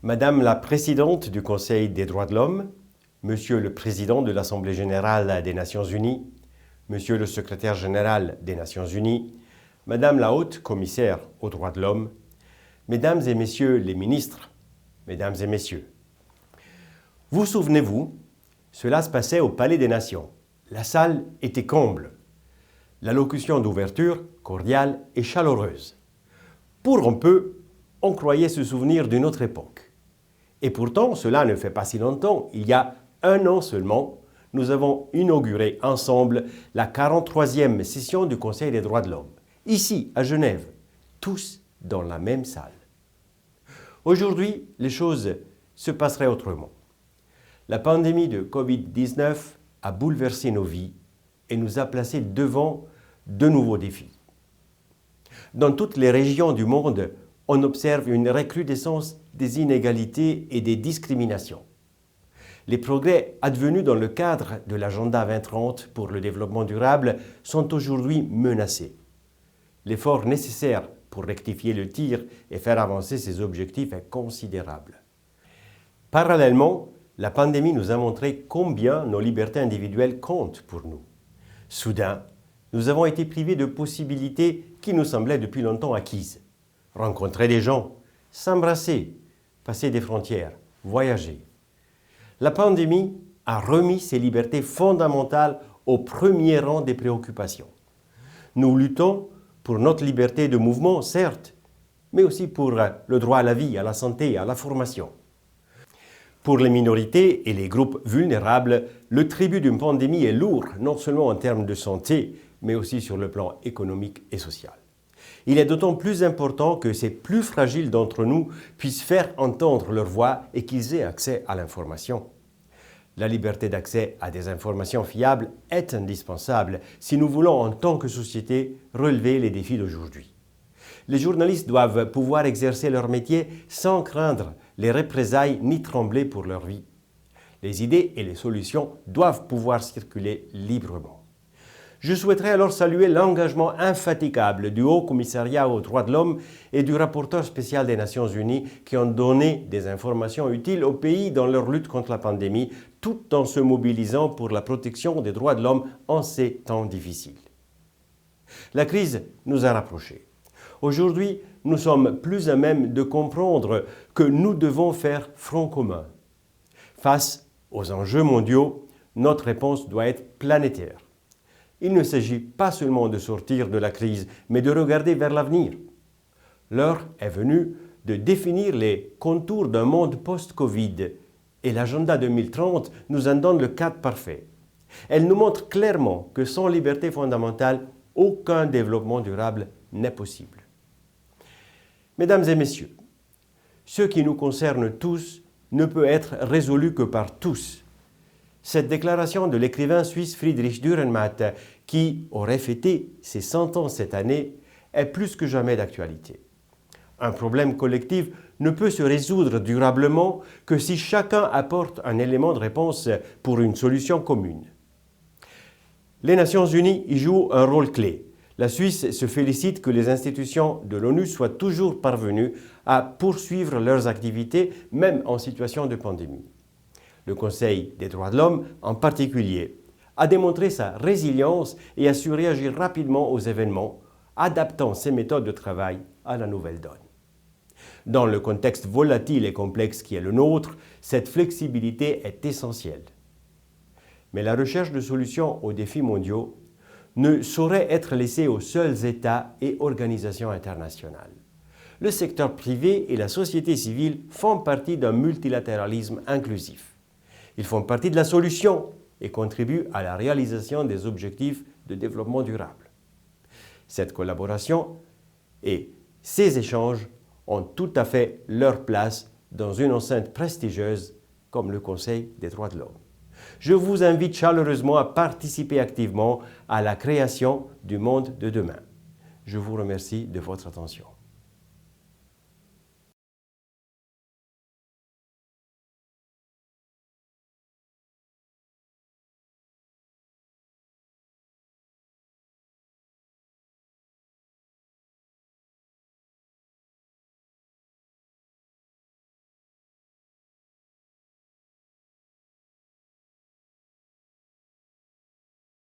Madame la Présidente du Conseil des droits de l'homme, Monsieur le Président de l'Assemblée générale des Nations unies, Monsieur le Secrétaire général des Nations unies, Madame la Haute Commissaire aux droits de l'homme, Mesdames et Messieurs les ministres, Mesdames et Messieurs. Vous souvenez-vous, cela se passait au Palais des Nations. La salle était comble. L'allocution d'ouverture, cordiale et chaleureuse. Pour un peu, on croyait se souvenir d'une autre époque. Et pourtant, cela ne fait pas si longtemps. Il y a un an seulement, nous avons inauguré ensemble la 43e session du Conseil des droits de l'homme, ici à Genève, tous dans la même salle. Aujourd'hui, les choses se passeraient autrement. La pandémie de Covid-19 a bouleversé nos vies et nous a placés devant de nouveaux défis. Dans toutes les régions du monde, on observe une recrudescence des inégalités et des discriminations. Les progrès advenus dans le cadre de l'agenda 2030 pour le développement durable sont aujourd'hui menacés. L'effort nécessaire pour rectifier le tir et faire avancer ces objectifs est considérable. Parallèlement, la pandémie nous a montré combien nos libertés individuelles comptent pour nous. Soudain, nous avons été privés de possibilités qui nous semblaient depuis longtemps acquises. Rencontrer des gens, s'embrasser, passer des frontières, voyager. La pandémie a remis ces libertés fondamentales au premier rang des préoccupations. Nous luttons pour notre liberté de mouvement, certes, mais aussi pour le droit à la vie, à la santé, à la formation. Pour les minorités et les groupes vulnérables, le tribut d'une pandémie est lourd, non seulement en termes de santé, mais aussi sur le plan économique et social. Il est d'autant plus important que ces plus fragiles d'entre nous puissent faire entendre leur voix et qu'ils aient accès à l'information. La liberté d'accès à des informations fiables est indispensable si nous voulons, en tant que société, relever les défis d'aujourd'hui. Les journalistes doivent pouvoir exercer leur métier sans craindre les représailles ni trembler pour leur vie. Les idées et les solutions doivent pouvoir circuler librement. Je souhaiterais alors saluer l'engagement infatigable du Haut Commissariat aux droits de l'homme et du rapporteur spécial des Nations unies qui ont donné des informations utiles aux pays dans leur lutte contre la pandémie, tout en se mobilisant pour la protection des droits de l'homme en ces temps difficiles. La crise nous a rapprochés. Aujourd'hui, nous sommes plus à même de comprendre que nous devons faire front commun. Face aux enjeux mondiaux, notre réponse doit être planétaire. Il ne s'agit pas seulement de sortir de la crise, mais de regarder vers l'avenir. L'heure est venue de définir les contours d'un monde post-Covid et l'agenda 2030 nous en donne le cadre parfait. Elle nous montre clairement que sans liberté fondamentale, aucun développement durable n'est possible. Mesdames et messieurs, ce qui nous concerne tous ne peut être résolu que par tous. Cette déclaration de l'écrivain suisse Friedrich Dürrenmatt, qui aurait fêté ses 100 ans cette année, est plus que jamais d'actualité. Un problème collectif ne peut se résoudre durablement que si chacun apporte un élément de réponse pour une solution commune. Les Nations unies y jouent un rôle clé. La Suisse se félicite que les institutions de l'ONU soient toujours parvenues à poursuivre leurs activités, même en situation de pandémie. Le Conseil des droits de l'homme, en particulier, a démontré sa résilience et a su réagir rapidement aux événements, adaptant ses méthodes de travail à la nouvelle donne. Dans le contexte volatile et complexe qui est le nôtre, cette flexibilité est essentielle. Mais la recherche de solutions aux défis mondiaux ne saurait être laissée aux seuls États et organisations internationales. Le secteur privé et la société civile font partie d'un multilatéralisme inclusif. Ils font partie de la solution et contribuent à la réalisation des objectifs de développement durable. Cette collaboration et ces échanges ont tout à fait leur place dans une enceinte prestigieuse comme le Conseil des droits de l'homme. Je vous invite chaleureusement à participer activement à la création du monde de demain. Je vous remercie de votre attention.